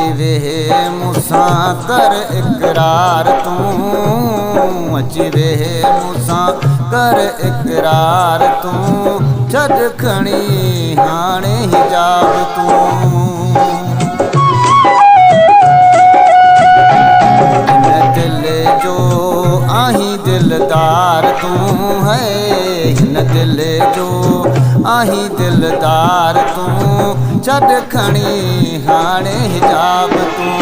अची वेहे मूंसां कर इकरार तूं, अची वेहे मूंसां कर इकरार तूं, छॾ खणी हाणे हिजाब तूं। हिन दिल जो आहीं दिलदार तूं है, हिन दिल जो आहीं दिलदार तूं, छॾ खणी हाणे हिजाब तूं।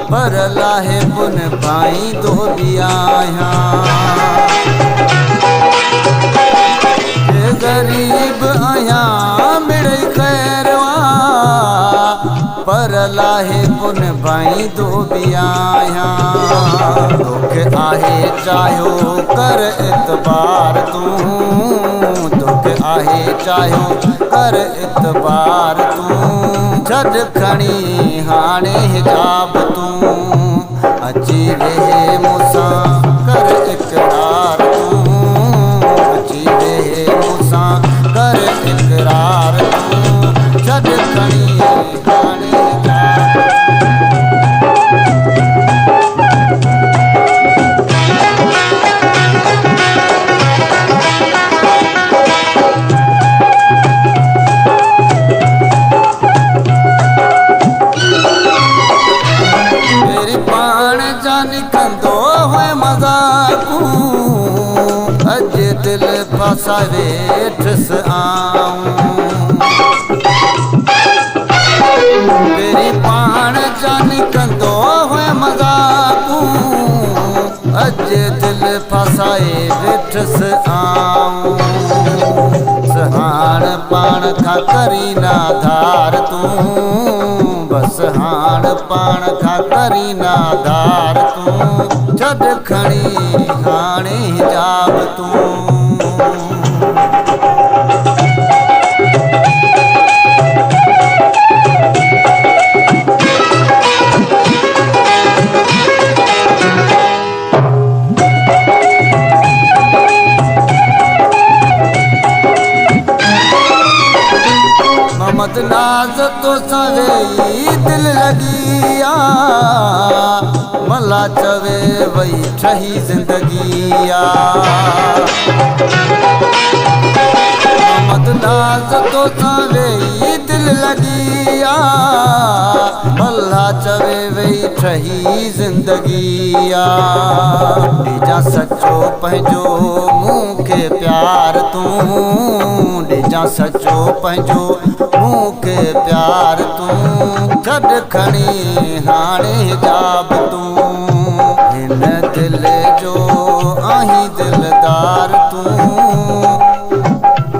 पर लाहे पुन पाई तो भी आया, गरीब आया मिड़े खैरवा, पर लाहे पुन पाई तो भी आया। दुख आहे चाहियो कर इतबार तूं, दुख आहे चाहियो कर इतबार तूं, छॾ खणी हाणे हिजाब तूं। अची वेहे मूंसां कर इकरार तूं, अची वेहे मूंसां कर इकरार तूं, छॾ खणी हाणे हिजाब तूं। अज दिल फसावे ठस आऊं, तेरी पाण जानी कंदो है मज़ाकूं, अज दिल फसाए वेठस आऊं। हाण पाण खां करी ना धार तूं, बस हाण पाण खां करी ना धार तूं, छॾ खणी हाणे हिजाब तूं। ममद नाज तो सवेई दिल लगिया, मला चवे वही ठही जिंदगिया। ममद नाज तो सवेई दिल लगिया, मला चवे वही ठही जिंदगिया। ॾिजां सचो पंहिंजो मूंखे प्यार तूं, ॾिजां सचो पंहिंजो मूंखे प्यार तूं, छॾ खणी हाणे हिजाब तूं। हिन दिल जो आहीं दिलदार तूं,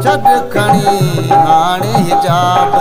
छॾ खणी हाणे हिजाब